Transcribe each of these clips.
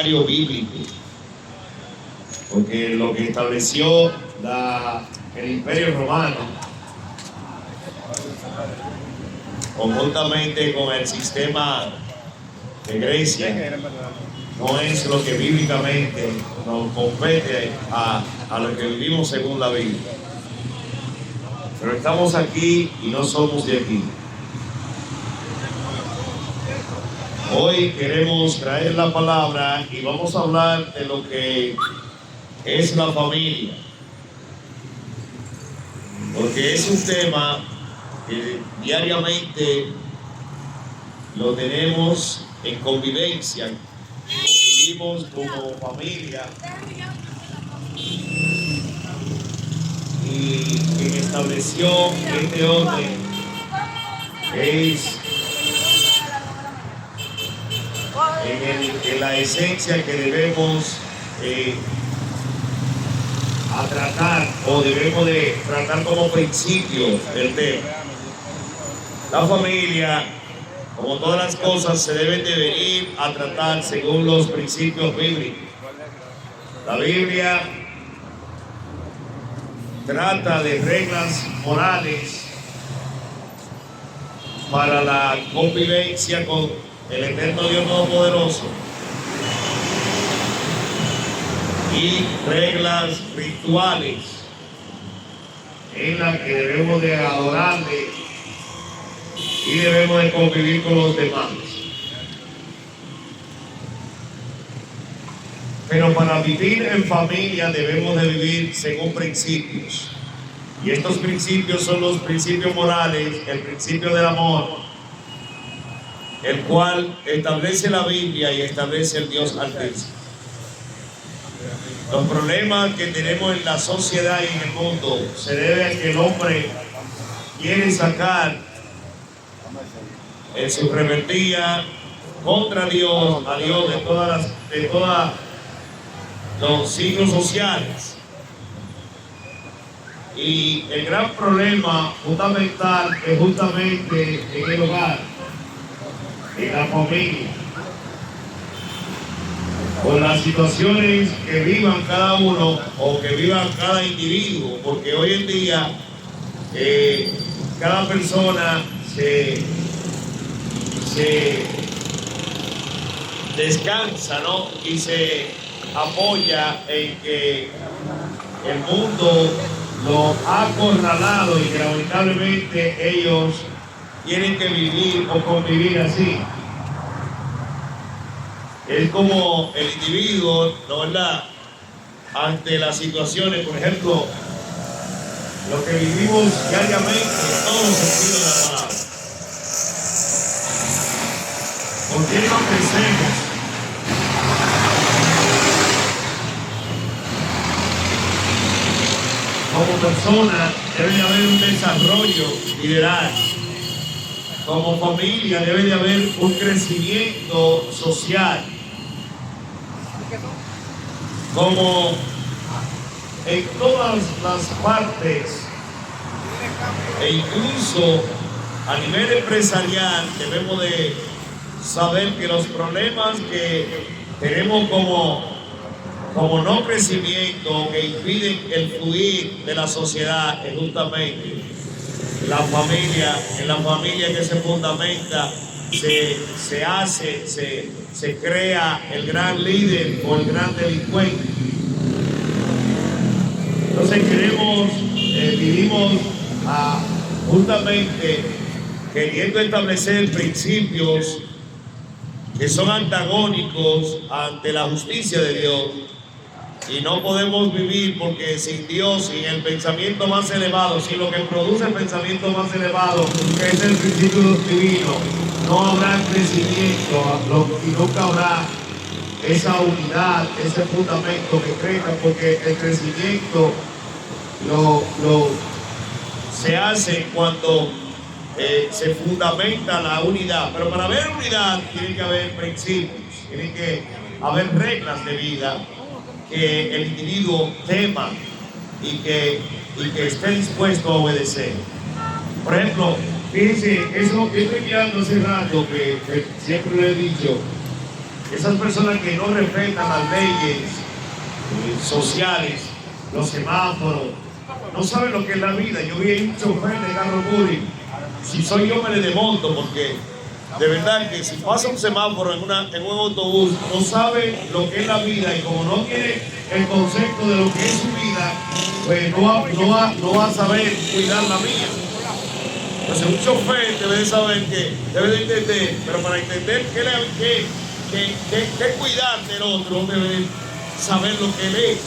bíblico, porque lo que estableció el Imperio Romano, conjuntamente con el sistema de Grecia, no es lo que bíblicamente nos compete a lo que vivimos según la Biblia. Pero estamos aquí y no somos de aquí. Hoy queremos traer la palabra y vamos a hablar de lo que es la familia, porque es un tema que diariamente lo tenemos en convivencia, vivimos como familia, y quien estableció este orden es en la esencia que debemos a tratar, o debemos de tratar como principio del tema. La familia, como todas las cosas, se deben de venir a tratar según los principios bíblicos. La Biblia trata de reglas morales para la convivencia con el eterno Dios Todopoderoso y reglas rituales en las que debemos de adorarle y debemos de convivir con los demás. Pero para vivir en familia debemos de vivir según principios. Y estos principios son los principios morales, el principio del amor, el cual establece la Biblia y establece el Dios Altísimo. Los problemas que tenemos en la sociedad y en el mundo se debe a que el hombre quiere sacar en su rebeldía contra Dios, a Dios de todos los signos sociales. Y el gran problema fundamental es justamente en el hogar, en la familia, con las situaciones que vivan cada uno o que vivan cada individuo, porque hoy en día cada persona se descansa, ¿no? Y se apoya en que el mundo lo ha acorralado y que lamentablemente ellos tienen que vivir o convivir así. Es como el individuo, ¿no verdad?, ante las situaciones, por ejemplo, lo que vivimos diariamente en todos los sentidos de la palabra. ¿Por qué no crecemos? Como persona debe de haber un desarrollo liderazgo. Como familia debe de haber un crecimiento social. Como en todas las partes, e incluso a nivel empresarial, debemos de saber que los problemas que tenemos como no crecimiento, que impiden el fluir de la sociedad, es justamente la familia. En la familia que se fundamenta, se crea el gran líder o el gran delincuente. Entonces vivimos justamente queriendo establecer principios que son antagónicos ante la justicia de Dios, y no podemos vivir, porque sin Dios, sin el pensamiento más elevado, sin lo que produce el pensamiento más elevado, que es el principio divino, no habrá crecimiento y nunca habrá esa unidad, ese fundamento que crezca, porque el crecimiento se hace cuando se fundamenta la unidad. Pero para haber unidad tiene que haber principios, tiene que haber reglas de vida que el individuo tema y que esté dispuesto a obedecer. Por ejemplo, fíjense, eso estoy mirando hace rato, que siempre lo he dicho, esas personas que no respetan las leyes sociales, los semáforos, no saben lo que es la vida. Yo vi un chofer de carro público, si soy yo me le desmonto, porque de verdad que si pasa un semáforo en un autobús, no sabe lo que es la vida, y como no tiene el concepto de lo que es su vida, pues no va a saber cuidar la mía. Entonces un chofer debe de saber que, debe de entender, pero para entender qué cuidar del otro, debe de saber lo que él es.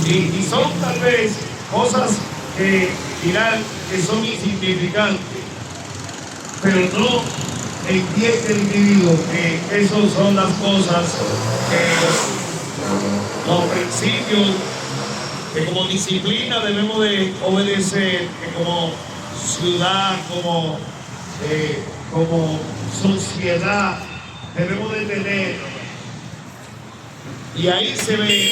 Y son tal vez cosas que dirán que son insignificantes, pero no entiende el individuo que esas son las cosas, los principios que como disciplina debemos de obedecer, que como ciudad, como sociedad debemos de tener. Y ahí se ve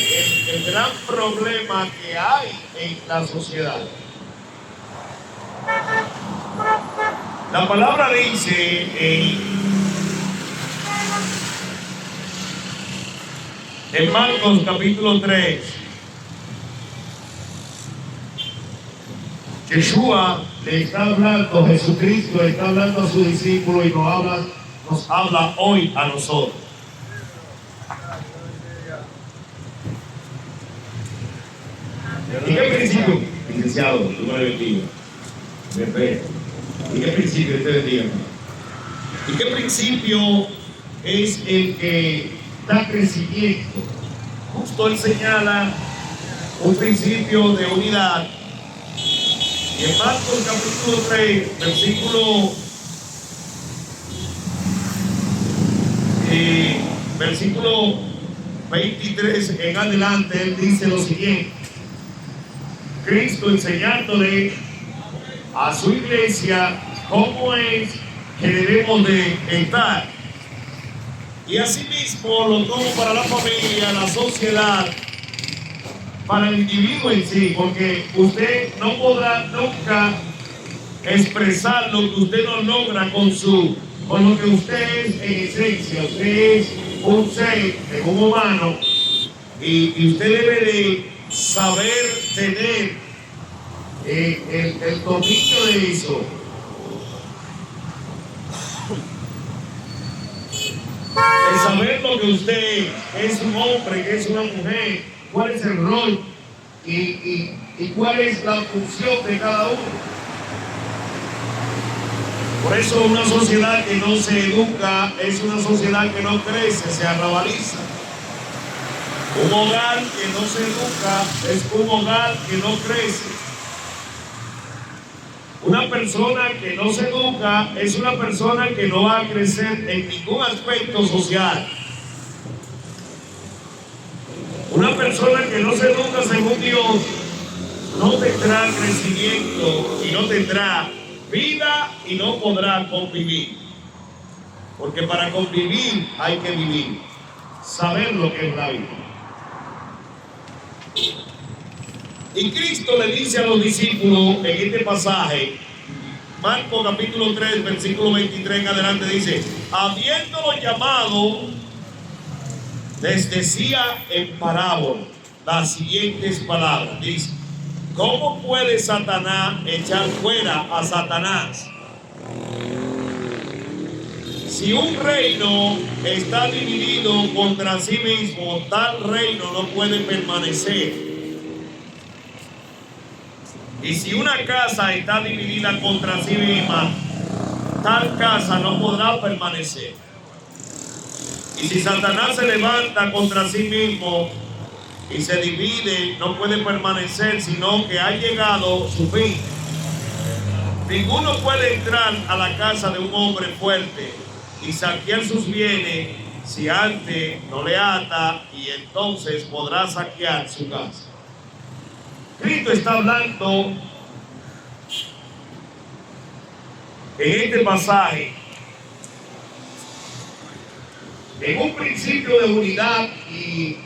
el gran problema que hay en la sociedad. La palabra dice en Marcos capítulo 3, Jesucristo le está hablando a su discípulo y nos habla hoy a nosotros. ¿Y qué principio, licenciado, tú me bendiga? ¿Y qué principio te bendiga? ¿Y qué principio es el que da crecimiento? Justo él señala un principio de unidad. Y en Marcos capítulo 3, versículo 23 en adelante, él dice lo siguiente. Cristo enseñándole a su iglesia cómo es que debemos de estar. Y asimismo lo tomo para la familia, la sociedad, para el individuo en sí, porque usted no podrá nunca expresar lo que usted no logra con lo que usted es en esencia. Usted es un ser, un humano, y usted debe de saber tener el dominio de eso. El saber lo que usted es un hombre, que es una mujer, cuál es el rol y cuál es la función de cada uno. Por eso una sociedad que no se educa es una sociedad que no crece, se arrabaliza. Un hogar que no se educa es un hogar que no crece. Una persona que no se educa es una persona que no va a crecer en ningún aspecto social. Una persona que no se educa según Dios no tendrá crecimiento y no tendrá vida y no podrá convivir. Porque para convivir hay que vivir, saber lo que es la vida. Y Cristo le dice a los discípulos en este pasaje, Marcos capítulo 3, versículo 23 en adelante, dice: habiéndolo llamado, les decía en parábola las siguientes palabras. Dice: ¿cómo puede Satanás echar fuera a Satanás? Si un reino está dividido contra sí mismo, tal reino no puede permanecer. Y si una casa está dividida contra sí misma, tal casa no podrá permanecer. Y si Satanás se levanta contra sí mismo y se divide, no puede permanecer, sino que ha llegado su fin. Ninguno puede entrar a la casa de un hombre fuerte y saquear sus bienes si antes no le ata, y entonces podrá saquear su casa. Cristo está hablando en este pasaje en un principio de unidad y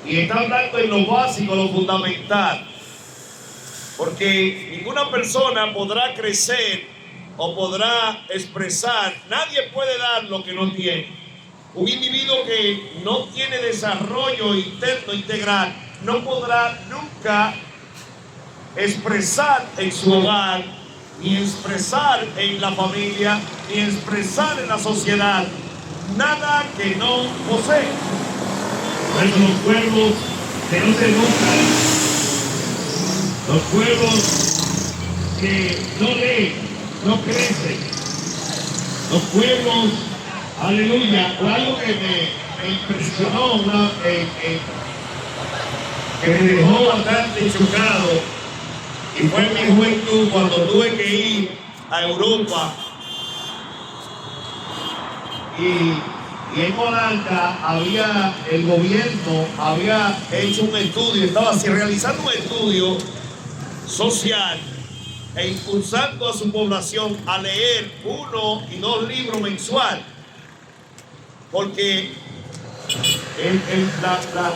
está hablando en lo básico, lo fundamental, porque ninguna persona podrá crecer o podrá expresar. Nadie puede dar lo que no tiene. Un individuo que no tiene desarrollo interno integral no podrá nunca expresar en su hogar, ni expresar en la familia, ni expresar en la sociedad nada que no posee. Por eso los pueblos que no se educan, los pueblos que no leen, no crecen, los pueblos, aleluya, o algo que me impresionó, que me dejó bastante chocado, y fue en mi juventud cuando tuve que ir a Europa y en Monarca el gobierno había hecho un estudio, estaba realizando un estudio social e impulsando a su población a leer 1 y 2 libros mensual, porque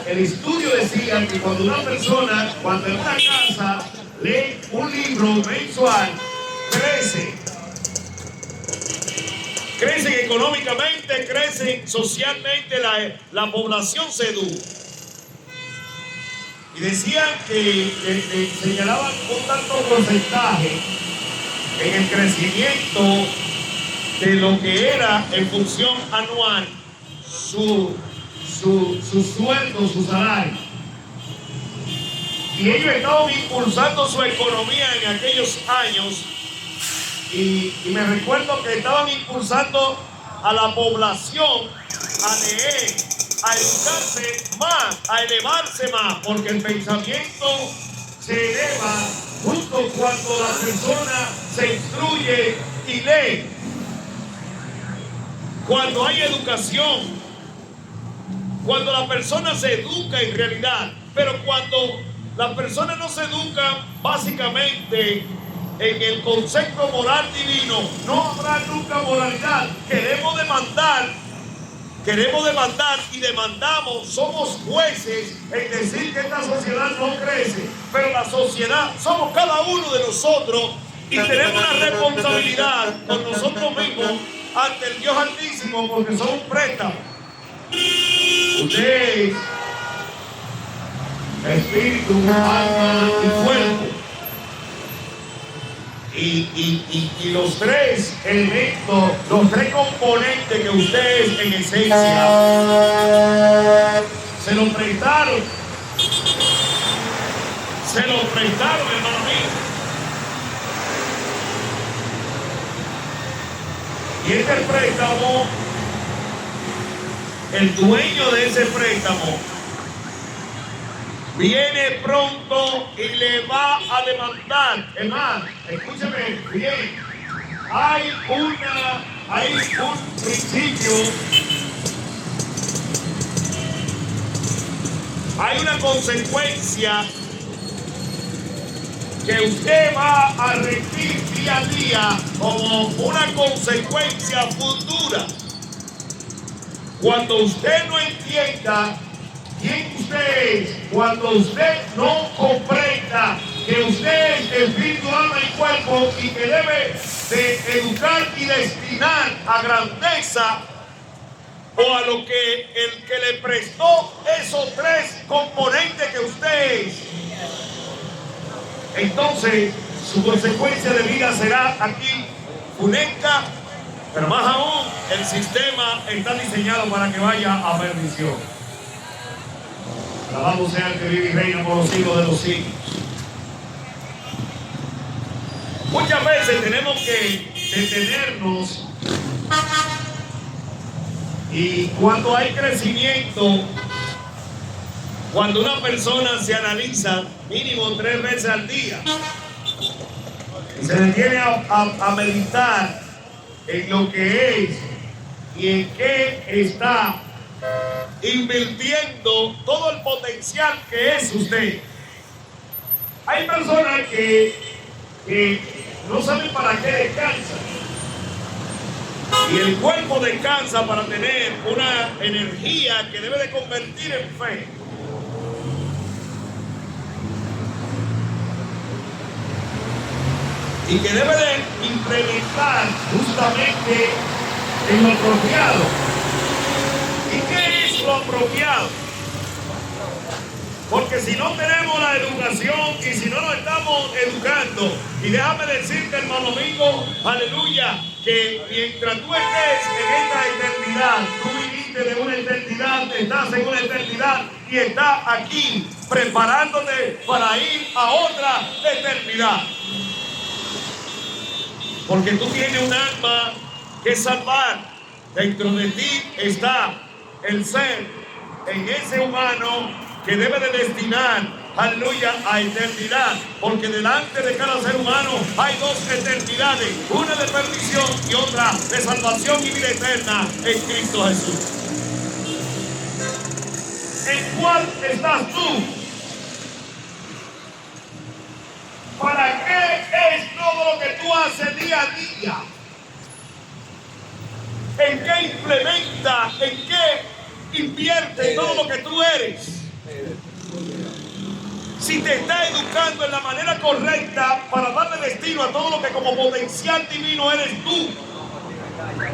el estudio decía que cuando una persona, cuando en una casa lee un libro mensual, crecen económicamente, crecen socialmente, la población se educa. Y decían que señalaban un tanto porcentaje en el crecimiento de lo que era en función anual su sueldo, su salario. Y ellos estaban impulsando su economía en aquellos años. Y me recuerdo que estaban impulsando a la población a leer, a educarse más, a elevarse más, porque el pensamiento se eleva justo cuando la persona se instruye y lee. Cuando hay educación, cuando la persona se educa en realidad, pero cuando las personas no se educan básicamente en el concepto moral divino, no habrá nunca moralidad. Queremos demandar y demandamos, somos jueces en decir que esta sociedad no crece, pero la sociedad somos cada uno de nosotros y tenemos una responsabilidad con nosotros mismos ante el Dios Altísimo, porque somos un préstamo. Ustedes, espíritu, alma y cuerpo. Y los 3 elementos, los 3 componentes que ustedes en esencia se los prestaron, hermano mío. Y este préstamo, el dueño de ese préstamo viene pronto y le va a demandar. Hermano, escúcheme bien. Hay un principio, hay una consecuencia que usted va a recibir día a día como una consecuencia futura. Cuando usted no entienda quién usted es, cuando usted no comprenda que usted es espíritu, alma y cuerpo y que debe de educar y destinar a grandeza o a lo que el que le prestó esos 3 componentes que usted es, entonces su consecuencia de vida será aquí funesta, pero más aún el sistema está diseñado para que vaya a perdición. Alabado sea el que vive y reina por los siglos de los siglos. Muchas veces tenemos que detenernos y cuando hay crecimiento, cuando una persona se analiza mínimo 3 veces al día y se detiene a meditar en lo que es y en qué está invirtiendo todo el potencial que es usted. Hay personas que no saben para qué descansan. Y el cuerpo descansa para tener una energía que debe de convertir en fe. y que debe de implementar justamente en lo apropiado. ¿Y qué es lo apropiado? Porque si no tenemos la educación y si no nos estamos educando, y déjame decirte, hermano amigo, aleluya, que mientras tú estés en esta eternidad, tú viniste de una eternidad, estás en una eternidad y estás aquí preparándote para ir a otra eternidad. Porque tú tienes un alma que salvar. Dentro de ti está el ser en ese humano que debe de destinar, aleluya, a eternidad, porque delante de cada ser humano hay dos eternidades, una de perdición y otra de salvación y vida eterna en Cristo Jesús. ¿En cuál estás tú? ¿Para qué es todo lo que tú haces día a día? ¿En qué implementa? ¿En qué invierte todo lo que tú eres? Si te está educando en la manera correcta para darle destino a todo lo que como potencial divino eres tú.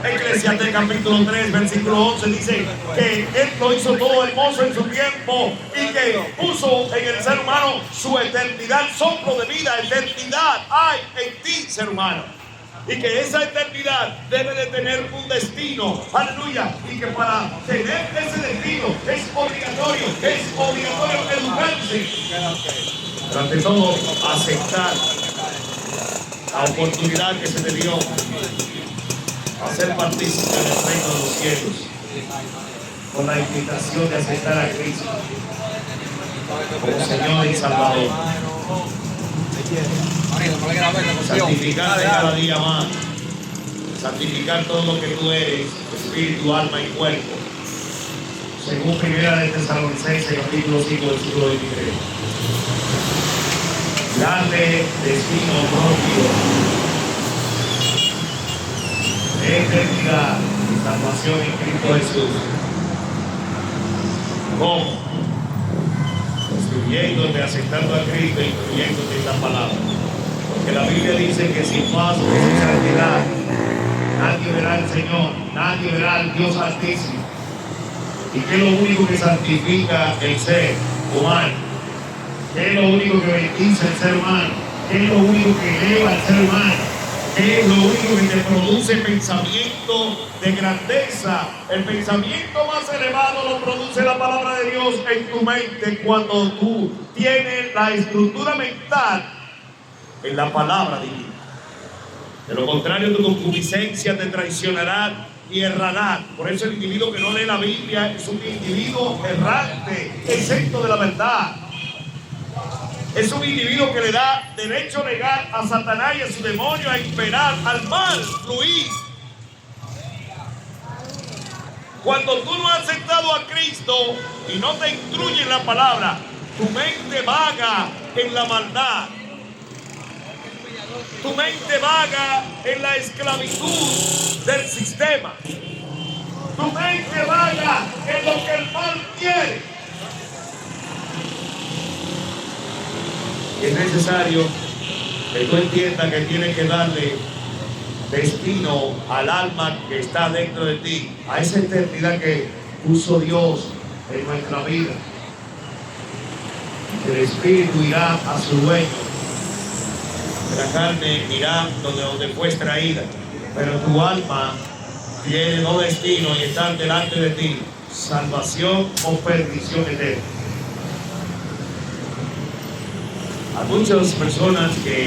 Eclesiastés capítulo 3, versículo 11 dice que Él lo hizo todo hermoso en su tiempo y que puso en el ser humano su eternidad, soplo de vida, eternidad hay en ti, ser humano. Y que esa eternidad debe de tener un destino, aleluya, y que para tener ese destino es obligatorio educarse. Pero ante todo, aceptar la oportunidad que se te dio a ser partícipe del reino de los cielos, con la invitación de aceptar a Cristo como Señor y Salvador. Santificar cada día más, santificar todo lo que tú eres, espíritu, alma y cuerpo, según Primera de Tesalonicenses capítulo 5 versículo 23. Darle destino propio de eternidad y salvación en Cristo Jesús. ¿Cómo? Instruyéndote, aceptando a Cristo, instruyéndote esta palabra. Porque la Biblia dice que sin paso y sin santidad nadie verá al Señor, nadie verá al Dios Altísimo. ¿Y qué es lo único que santifica el ser humano? ¿Qué es lo único que bendice el ser humano? ¿Qué es lo único que eleva al ser humano? ¿Qué es lo único que te produce pensamiento de grandeza? El pensamiento más elevado lo produce la palabra de Dios en tu mente cuando tú tienes la estructura mental en la palabra divina. De lo contrario, tu concupiscencia te traicionará y errará. Por eso el individuo que no lee la Biblia es un individuo errante, exento de la verdad. Es un individuo que le da derecho legal a Satanás y a su demonio a imperar, al mal fluir. Cuando tú no has aceptado a Cristo y no te instruye en la palabra, tu mente vaga en la maldad. Tu mente vaga en la esclavitud del sistema. Tu mente vaga en lo que el mal quiere. Y es necesario que tú entiendas que tienes que darle destino al alma que está dentro de ti, a esa eternidad que puso Dios en nuestra vida. El espíritu irá a su dueño, la carne irá donde fue extraída, pero tu alma tiene dos destinos y están delante de ti: salvación o perdición eterna. A muchas personas que